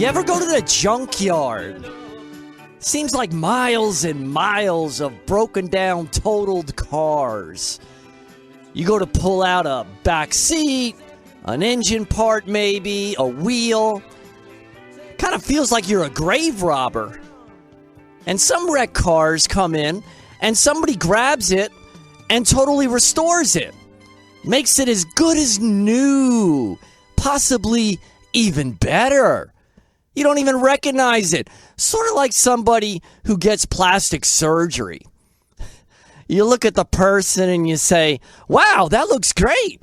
You ever go to the junkyard? Seems like miles and miles of broken down, totaled cars. You go to pull out a back seat, an engine part maybe, a wheel. Kind of feels like you're a grave robber. And some wrecked cars come in and somebody grabs it and totally restores it. Makes it as good as new, possibly even better. You don't even recognize it. Sort of like somebody who gets plastic surgery. You look at the person and you say, wow, that looks great.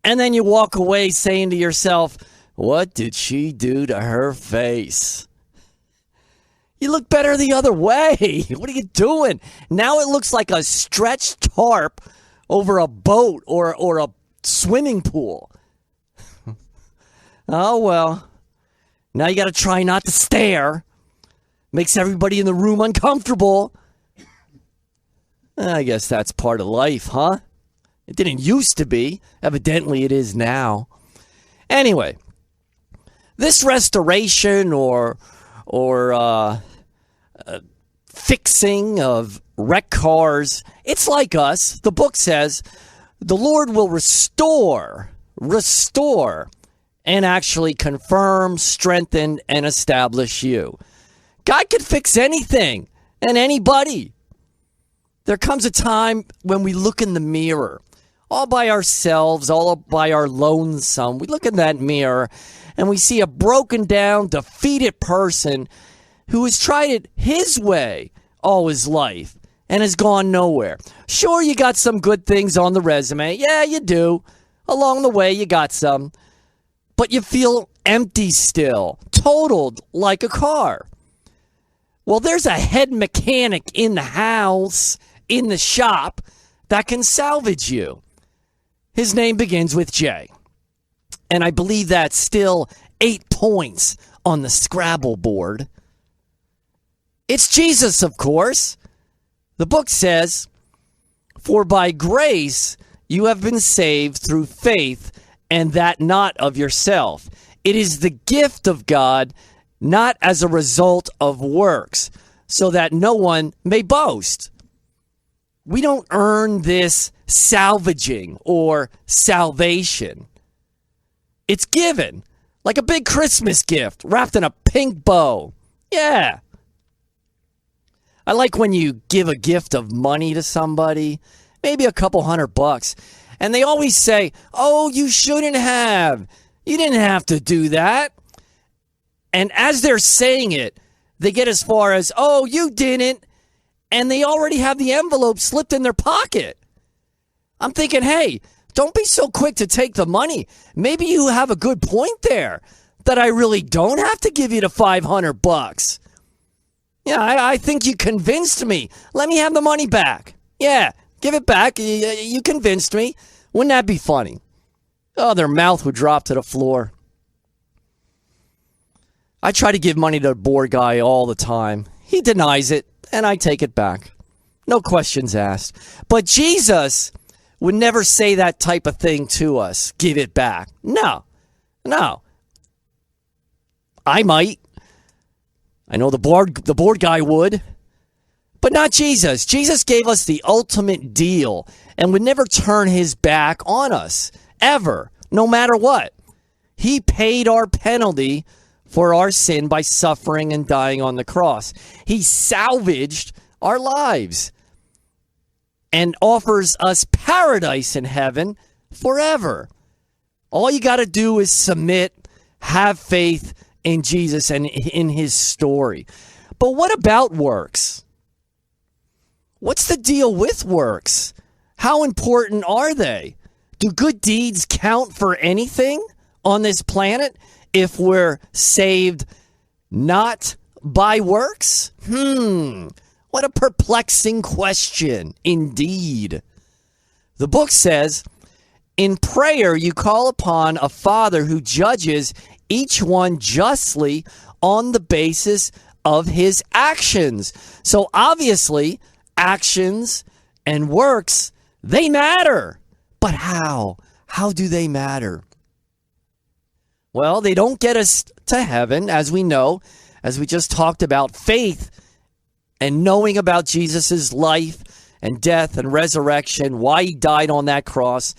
And then you walk away saying to yourself, what did she do to her face? You look better the other way. What are you doing? Now it looks like a stretched tarp over a boat or a swimming pool. Oh, well. Now you got to try not to stare. Makes everybody in the room uncomfortable. I guess that's part of life, huh? It didn't used to be. Evidently it is now. Anyway, this restoration or fixing of wrecked cars, it's like us. The book says the Lord will restore, and actually confirm, strengthen, and establish you. God can fix anything and anybody. There comes a time when we look in the mirror, all by ourselves, all by our lonesome. We look in that mirror and we see a broken down, defeated person who has tried it his way all his life and has gone nowhere. Sure, you got some good things on the resume. Yeah, you do. Along the way, you got some. But you feel empty still, totaled like a car. Well, there's a head mechanic in the house, in the shop, that can salvage you. His name begins with J. And I believe that's still 8 points on the Scrabble board. It's Jesus, of course. The book says, for by grace you have been saved through faith, and that not of yourself. It is the gift of God, not as a result of works, so that no one may boast. We don't earn this salvaging or salvation. It's given, like a big Christmas gift wrapped in a pink bow. Yeah. I like when you give a gift of money to somebody, maybe a couple $100, and they always say, oh, you shouldn't have. You didn't have to do that. And as they're saying it, they get as far as, oh, you didn't. And they already have the envelope slipped in their pocket. I'm thinking, hey, don't be so quick to take the money. Maybe you have a good point there that I really don't have to give you the $500. Yeah, I think you convinced me. Let me have the money back. Yeah, give it back. You convinced me. Wouldn't that be funny? Oh, their mouth would drop to the floor. I try to give money to the board guy all the time. He denies it, and I take it back. No questions asked. But Jesus would never say that type of thing to us. Give it back. No. I might. I know the board guy would. But not Jesus. Jesus gave us the ultimate deal and would never turn his back on us, ever, no matter what. He paid our penalty for our sin by suffering and dying on the cross. He salvaged our lives and offers us paradise in heaven forever. All you got to do is submit, have faith in Jesus and in his story. But what about works? What's the deal with works? How important are they? Do good deeds count for anything on this planet if we're saved not by works? What a perplexing question indeed. The book says, in prayer you call upon a Father who judges each one justly on the basis of his actions. So obviously, actions and works, they matter. But how? How do they matter? Well, they don't get us to heaven, as we know, as we just talked about. Faith and knowing about Jesus' life and death and resurrection, why he died on that cross.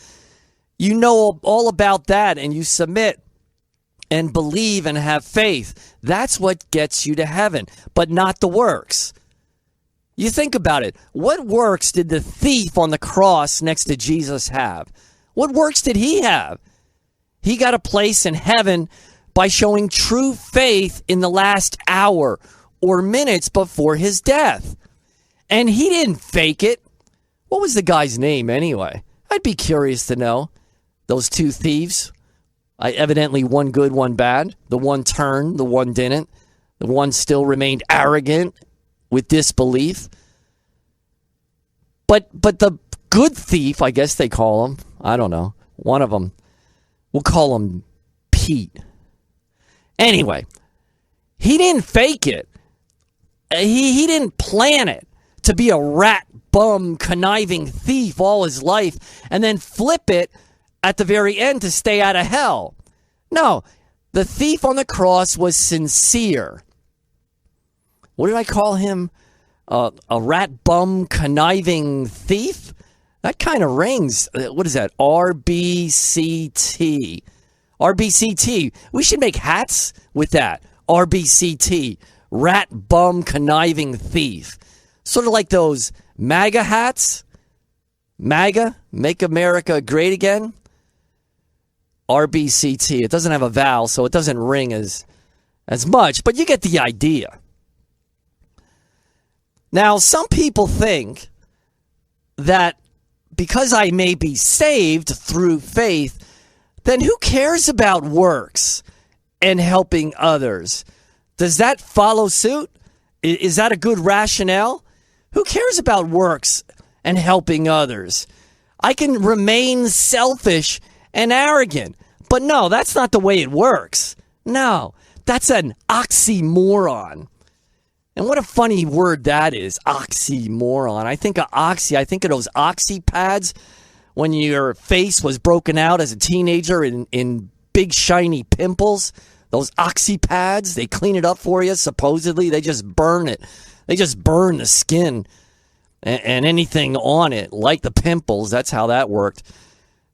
You know all about that, and you submit and believe and have faith. That's what gets you to heaven, but not the works. You think about it. What works did the thief on the cross next to Jesus have? What works did he have? He got a place in heaven by showing true faith in the last hour or minutes before his death. And he didn't fake it. What was the guy's name anyway? I'd be curious to know. Those two thieves. Evidently one good, one bad. The one turned, the one didn't. The one still remained arrogant with disbelief. But the good thief, I guess they call him. I don't know. One of them. We'll call him Pete. Anyway, he didn't fake it. He didn't plan it to be a rat, bum, conniving thief all his life and then flip it at the very end to stay out of hell. No, the thief on the cross was sincere. What did I call him? A rat, bum, conniving thief? That kind of rings. What is that? RBCT. RBCT. We should make hats with that. RBCT. Rat, bum, conniving thief. Sort of like those MAGA hats. MAGA, Make America Great Again. RBCT. It doesn't have a vowel, so it doesn't ring as much, but you get the idea. Now, some people think that because I may be saved through faith, then who cares about works and helping others? Does that follow suit? Is that a good rationale? Who cares about works and helping others? I can remain selfish and arrogant. But no, that's not the way it works. No, that's an oxymoron. And what a funny word that is, oxymoron. I think of oxy. I think of those oxy pads when your face was broken out as a teenager in big shiny pimples. Those oxy pads, they clean it up for you, supposedly. They just burn it. They just burn the skin and anything on it, like the pimples. That's how that worked.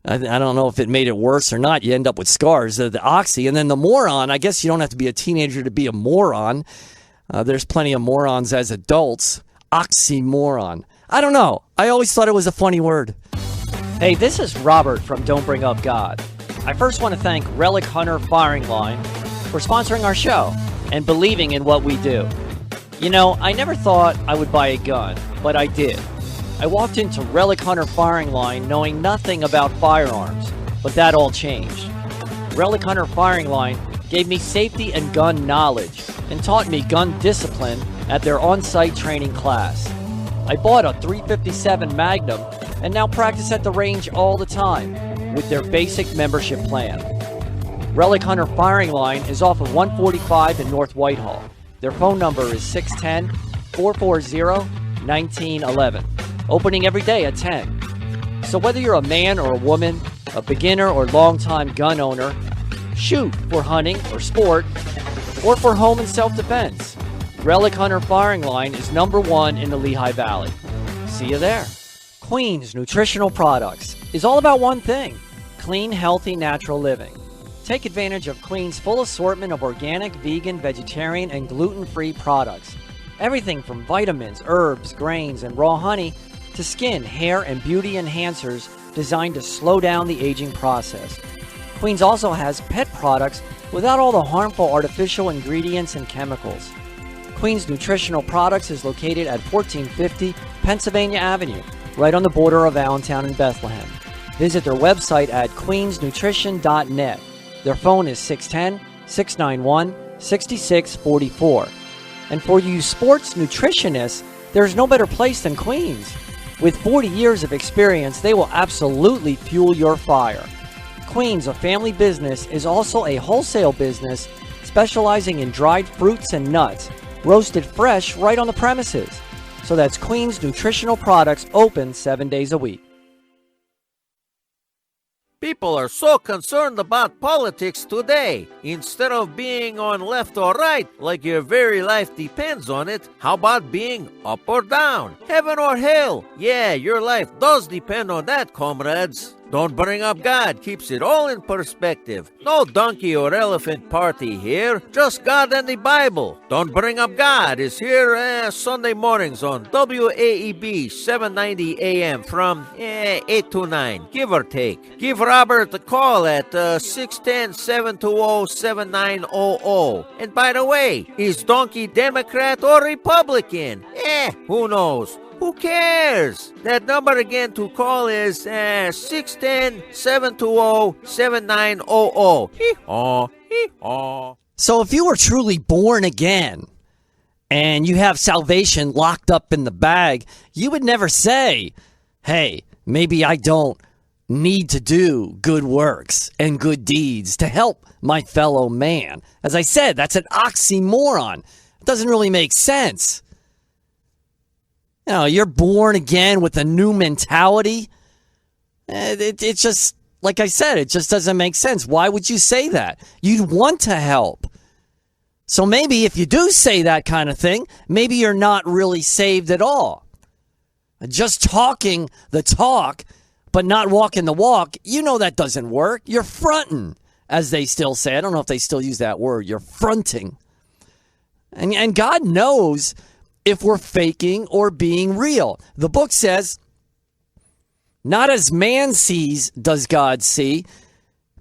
I don't know if it made it worse or not. You end up with scars. The oxy. And then the moron, I guess you don't have to be a teenager to be a moron. There's plenty of morons as adults. Oxymoron. I don't know. I always thought it was a funny word. Hey, this is Robert from Don't Bring Up God. I first want to thank Relic Hunter Firing Line for sponsoring our show and believing in what we do. You know, I never thought I would buy a gun, but I did. I walked into Relic Hunter Firing Line knowing nothing about firearms, but that all changed. Relic Hunter Firing Line gave me safety and gun knowledge and taught me gun discipline at their on-site training class. I bought a .357 Magnum and now practice at the range all the time with their basic membership plan. Relic Hunter Firing Line is off of 145 in North Whitehall. Their phone number is 610-440-1911. Opening every day at 10. So whether you're a man or a woman, a beginner or long-time gun owner, shoot for hunting or sport, or for home and self-defense, Relic Hunter Firing Line is #1 in the Lehigh Valley. See you there. Queen's Nutritional Products is all about one thing: clean, healthy, natural living. Take advantage of Queen's full assortment of organic, vegan, vegetarian, and gluten-free products. Everything from vitamins, herbs, grains, and raw honey to skin, hair, and beauty enhancers designed to slow down the aging process. Queen's also has pet products without all the harmful artificial ingredients and chemicals. Queen's Nutritional Products is located at 1450 Pennsylvania Avenue, right on the border of Allentown and Bethlehem. Visit their website at queensnutrition.net. Their phone is 610-691-6644. And for you sports nutritionists, there's no better place than Queen's. With 40 years of experience, they will absolutely fuel your fire. Queen's, a family business, is also a wholesale business specializing in dried fruits and nuts, roasted fresh right on the premises. So that's Queen's Nutritional Products, open 7 days a week. People are so concerned about politics today. Instead of being on left or right, like your very life depends on it, how about being up or down? Heaven or hell? Yeah, your life does depend on that, comrades. Don't bring up God, keeps it all in perspective. No donkey or elephant party here, just God and the Bible. Don't Bring Up God is here Sunday mornings on WAEB 790 AM from 8 to 9, give or take. Give Robert a call at 610-720-7900. And by the way, is Donkey Democrat or Republican? Who knows? Who cares? That number again to call is 610-720-7900. Hee-haw, hee-haw. So if you were truly born again and you have salvation locked up in the bag, you would never say, hey, maybe I don't need to do good works and good deeds to help my fellow man. As I said, that's an oxymoron. It doesn't really make sense. You know, you're born again with a new mentality. It's just, like I said, it just doesn't make sense. Why would you say that? You'd want to help. So maybe if you do say that kind of thing, maybe you're not really saved at all. Just talking the talk, but not walking the walk, you know that doesn't work. You're fronting, as they still say. I don't know if they still use that word. You're fronting. And God knows if we're faking or being real. The book says, not as man sees does God see,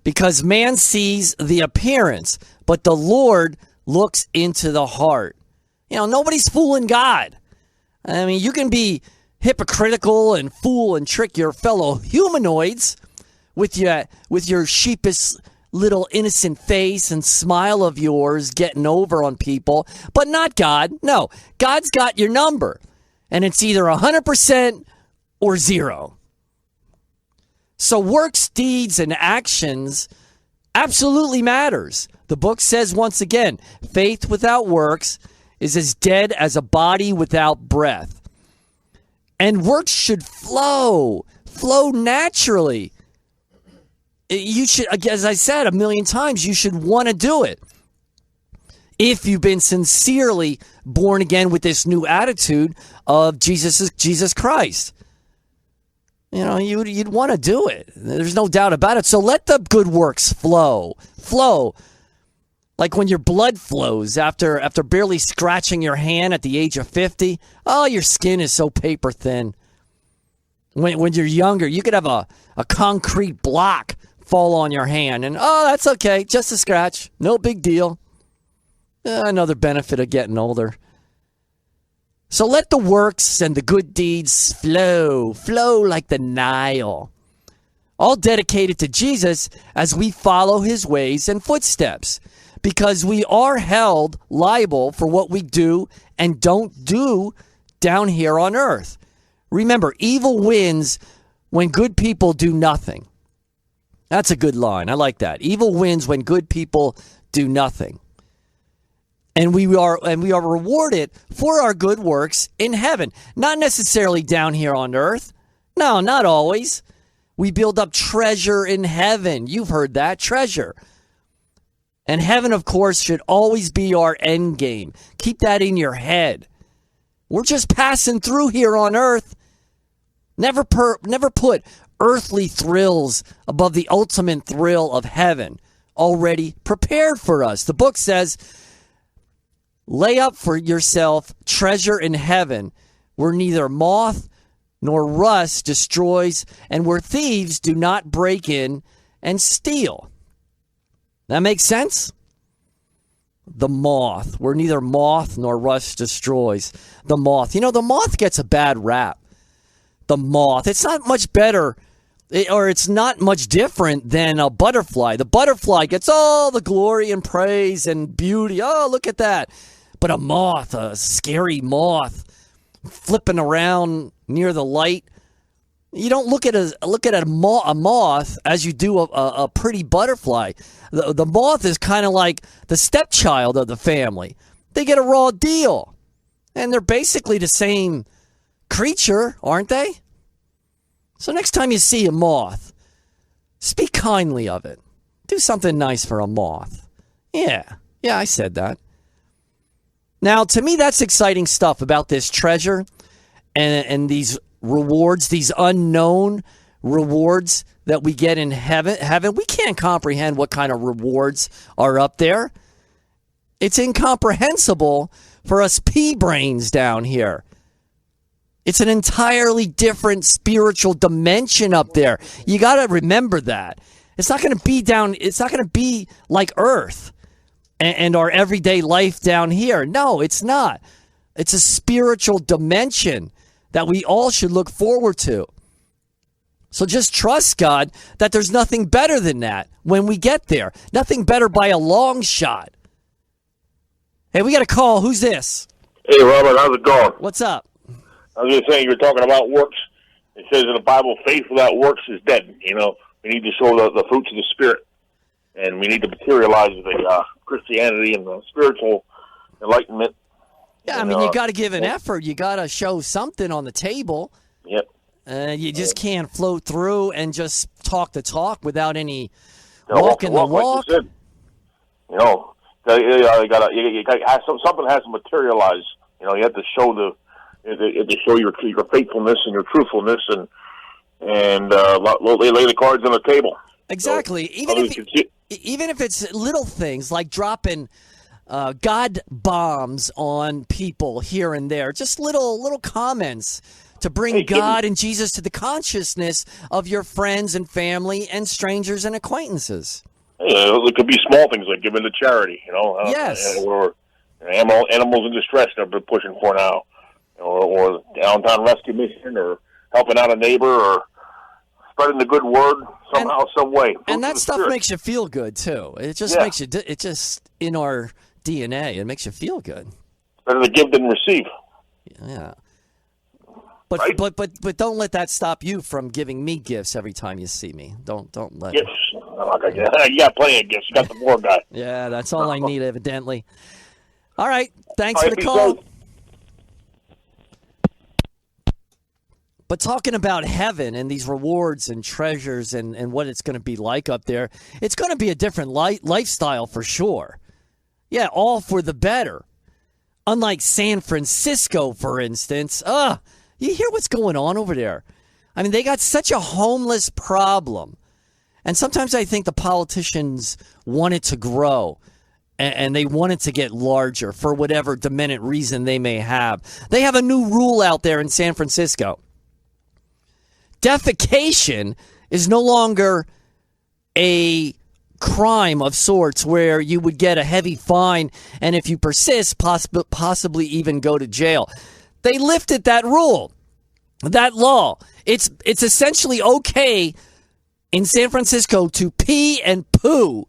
because man sees the appearance, but the Lord looks into the heart. You know, nobody's fooling God. I mean, you can be hypocritical and fool and trick your fellow humanoids with your sheepish little innocent face and smile of yours getting over on people, but not God. No, God's got your number, and it's either 100% or 0. So works, deeds, and actions absolutely matters. The book says once again, faith without works is as dead as a body without breath. And works should flow naturally. You should, as I said a million times, you should want to do it. If you've been sincerely born again with this new attitude of Jesus Christ. You know, you'd want to do it. There's no doubt about it. So let the good works flow. Like when your blood flows after barely scratching your hand at the age of 50. Oh, your skin is so paper thin. When you're younger, you could have a concrete block fall on your hand, and that's okay, just a scratch, no big deal. Another benefit of getting older. So let the works and the good deeds flow like the Nile, all dedicated to Jesus as we follow his ways and footsteps, because we are held liable for what we do and don't do down here on earth. Remember, evil wins when good people do nothing. That's a good line. I like that. Evil wins when good people do nothing. And we are rewarded for our good works in heaven. Not necessarily down here on earth. No, not always. We build up treasure in heaven. You've heard that, treasure. And heaven, of course, should always be our end game. Keep that in your head. We're just passing through here on earth. Never put earthly thrills above the ultimate thrill of heaven, already prepared for us. The book says, lay up for yourself treasure in heaven, where neither moth nor rust destroys, and where thieves do not break in and steal. That makes sense? The moth, where neither moth nor rust destroys. The moth. You know, the moth gets a bad rap. The moth. It's not much better, or it's not much different than a butterfly. The butterfly gets all the glory and praise and beauty. Oh, look at that. But a moth, a scary moth, flipping around near the light. You don't look at a moth as you do a pretty butterfly. The moth is kind of like the stepchild of the family. They get a raw deal. And they're basically the same creature, aren't they? So next time you see a moth, Speak kindly of it. Do something nice for a moth. Yeah, I said that. Now, to me, that's exciting stuff about this treasure and these rewards, these unknown rewards that we get in heaven. We can't comprehend what kind of rewards are up there. It's incomprehensible for us pea-brains down here. It's an entirely different spiritual dimension up there. You got to remember that. It's not going to be like Earth and our everyday life down here. No, it's not. It's a spiritual dimension that we all should look forward to. So just trust God that there's nothing better than that when we get there. Nothing better by a long shot. Hey, we got a call. Who's this? Hey, Robert, how's it going? What's up? I was just saying, you were talking about works. It says in the Bible, faith without works is dead. You know, we need to show the fruits of the Spirit, and we need to materialize the Christianity and the spiritual enlightenment. Yeah, I mean, you got to give an effort. You got to show something on the table. Yep. You just can't float through and just talk the talk without any walking the walk. Like you know, you gotta something has to materialize. You know, you have to show your faithfulness and your truthfulness, and lay the cards on the table. Exactly. So, even if it's little things like dropping God bombs on people here and there, just little comments to bring God and Jesus to the consciousness of your friends and family and strangers and acquaintances. It could be small things like giving to charity, you know. Yes. Or animals in distress that they're pushing for now. Or downtown rescue mission, or helping out a neighbor, or spreading the good word somehow, some way. And that stuff makes you feel good too. It just makes you. It's just in our DNA. It makes you feel good. Better to give than receive. Yeah. But right? but don't let that stop you from giving me gifts every time you see me. Don't let gifts. You got plenty of gifts. You got the more guy. Yeah, that's all I need, evidently. All right. Thanks for the call. But talking about heaven and these rewards and treasures and what it's going to be like up there, it's going to be a different lifestyle for sure. Yeah, all for the better. Unlike San Francisco, for instance. You hear what's going on over there? I mean, they got such a homeless problem. And sometimes I think the politicians want it to grow. And they want it to get larger for whatever demented reason they may have. They have a new rule out there in San Francisco. Defecation is no longer a crime of sorts where you would get a heavy fine and if you persist, possibly even go to jail. They lifted that rule, that law. It's essentially okay in San Francisco to pee and poo.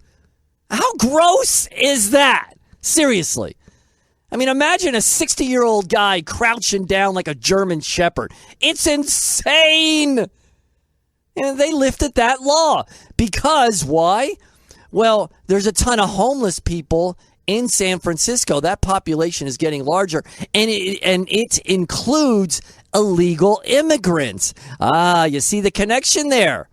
How gross is that? Seriously. I mean, imagine a 60-year-old guy crouching down like a German shepherd. It's insane. And they lifted that law. Because why? Well, there's a ton of homeless people in San Francisco. That population is getting larger. And it includes illegal immigrants. You see the connection there.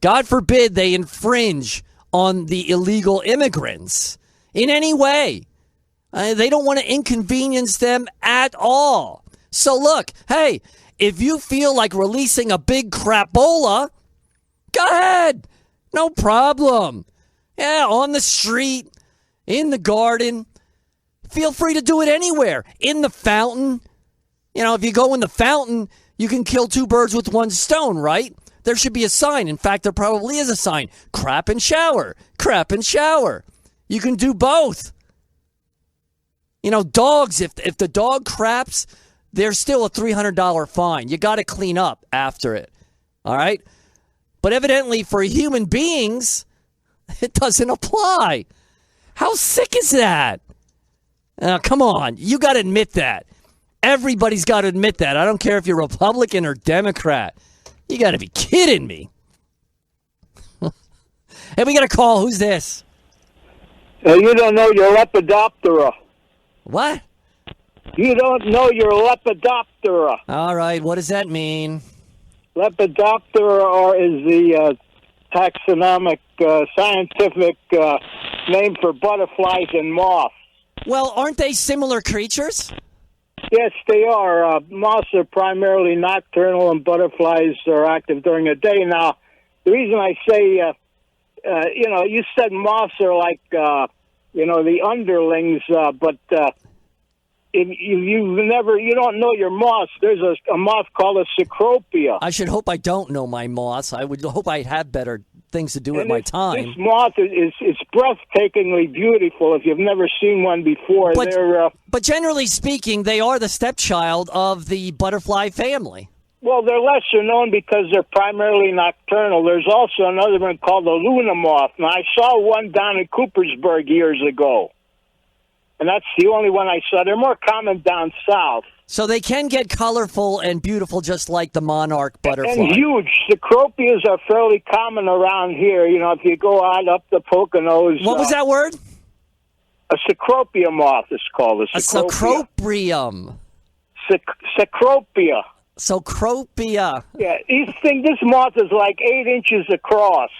God forbid they infringe on the illegal immigrants in any way. They don't want to inconvenience them at all. So look, hey, if you feel like releasing a big crapola, go ahead. No problem. Yeah, on the street, in the garden. Feel free to do it anywhere. In the fountain. You know, if you go in the fountain, you can kill two birds with one stone, right? There should be a sign. In fact, there probably is a sign. Crap and shower. Crap and shower. You can do both. You know, dogs, if the dog craps, there's still a $300 fine. You got to clean up after it. All right? But evidently for human beings, it doesn't apply. How sick is that? Come on. You got to admit that. Everybody's got to admit that. I don't care if you're Republican or Democrat. You got to be kidding me. Hey, we got a call. Who's this? You don't know your Lepidoptera. What? You don't know your Lepidoptera. All right. What does that mean? Lepidoptera is the taxonomic, scientific name for butterflies and moths. Well, aren't they similar creatures? Yes, they are. Moths are primarily nocturnal, and butterflies are active during the day. Now, the reason I say, you said moths are like, the underlings, but you don't know your moths. There's a moth called a cecropia. I should hope I don't know my moths. I would hope I'd have better things to do with my time. This moth is breathtakingly beautiful. If you've never seen one before, but generally speaking, they are the stepchild of the butterfly family. Well, they're lesser known because they're primarily nocturnal. There's also another one called the Luna moth. Now, I saw one down in Coopersburg years ago, and that's the only one I saw. They're more common down south. So they can get colorful and beautiful just like the monarch butterfly. And huge. Cecropias are fairly common around here. If you go out up the Poconos. What was that word? A cecropia moth is called. A cecropium. Cecropia. Cecropia. Yeah, this moth is like 8 inches across.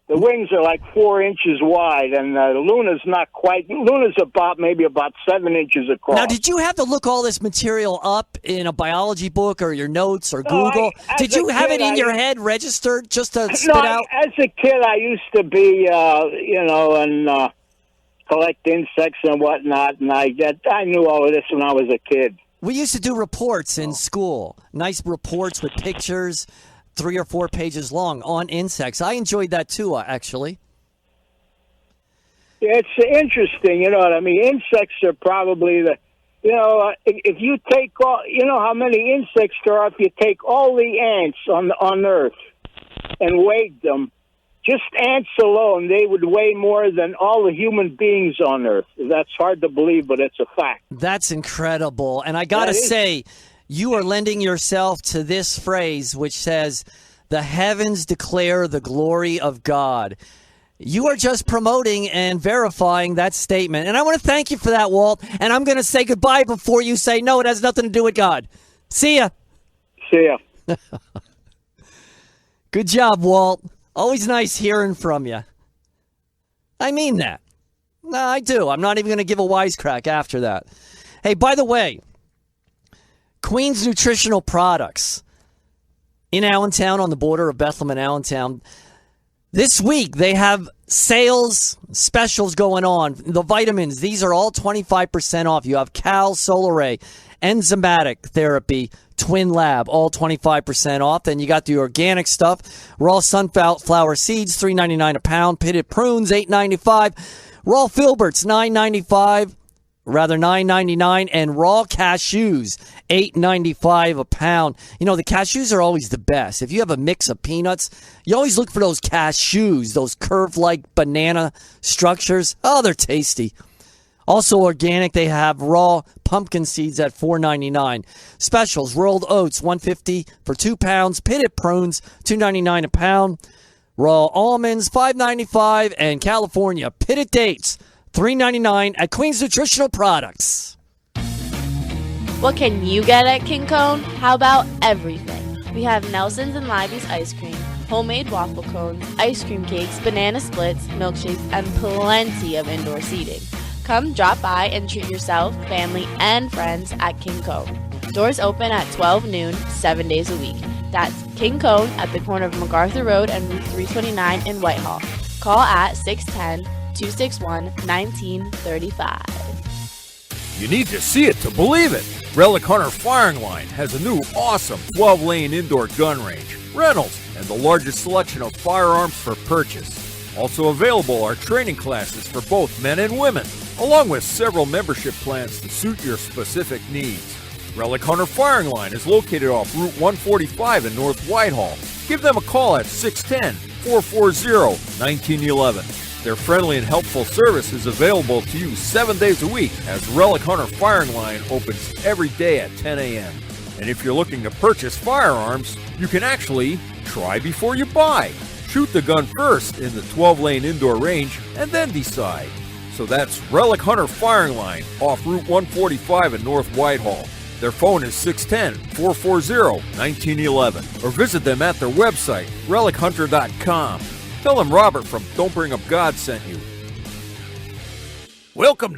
The wings are like 4 inches wide, and Luna's not quite. Luna's maybe about 7 inches across. Now, did you have to look all this material up in a biology book or your notes or Google? Did you have it in your head registered just to spit out? As a kid, I used to be, and collect insects and whatnot, and I knew all of this when I was a kid. We used to do reports in school, nice reports with pictures, 3 or 4 pages long on insects. I enjoyed that too, actually. Yeah, it's interesting, you know what I mean? Insects are probably if you take all, how many insects there are if you take all the ants on Earth and weighed them, just ants alone, they would weigh more than all the human beings on Earth. That's hard to believe, but it's a fact. That's incredible. And I got to say, you are lending yourself to this phrase, which says, the heavens declare the glory of God. You are just promoting and verifying that statement. And I want to thank you for that, Walt. And I'm going to say goodbye before you say, no, it has nothing to do with God. See ya. See ya. Good job, Walt. Always nice hearing from you. I mean that. No, I do. I'm not even going to give a wisecrack after that. Hey, by the way, Queen's Nutritional Products in Allentown, on the border of Bethlehem and Allentown. This week, they have sales specials going on. The vitamins, these are all 25% off. You have Cal Solaray, Enzymatic Therapy, Twin Lab, all 25% off. Then you got the organic stuff. Raw sunflower seeds, $3.99 a pound. Pitted prunes, $8.95. Raw filberts, $9.99, and raw cashews, $8.95 a pound. You know, the cashews are always the best. If you have a mix of peanuts, you always look for those cashews, those curved-like banana structures. Oh, they're tasty. Also organic, they have raw pumpkin seeds at $4.99. Specials, rolled oats, $1.50 for 2 pounds. Pitted prunes, $2.99 a pound. Raw almonds, $5.95. And California pitted dates, $3.99 at Queen's Nutritional Products. What can you get at Kinkos? How about everything? We have Nelson's and Livy's ice cream, homemade waffle cones, ice cream cakes, banana splits, milkshakes, and plenty of indoor seating. Come drop by and treat yourself, family, and friends at Kinkos. Doors open at 12 noon, 7 days a week. That's Kinkos at the corner of MacArthur Road and Route 329 in Whitehall. Call at 610-261-1935. You need to see it to believe it. Relic Hunter Firing Line has a new awesome 12-lane indoor gun range, rentals, and the largest selection of firearms for purchase. Also available are training classes for both men and women, along with several membership plans to suit your specific needs. Relic Hunter Firing Line is located off Route 145 in North Whitehall. Give them a call at 610-440-1911. Their friendly and helpful service is available to you 7 days a week, as Relic Hunter Firing Line opens every day at 10 a.m. And if you're looking to purchase firearms, you can actually try before you buy. Shoot the gun first in the 12-lane indoor range and then decide. So that's Relic Hunter Firing Line off Route 145 in North Whitehall. Their phone is 610-440-1911 or visit them at their website, relichunter.com. Tell them Robert from Don't Bring Up God sent you. Welcome to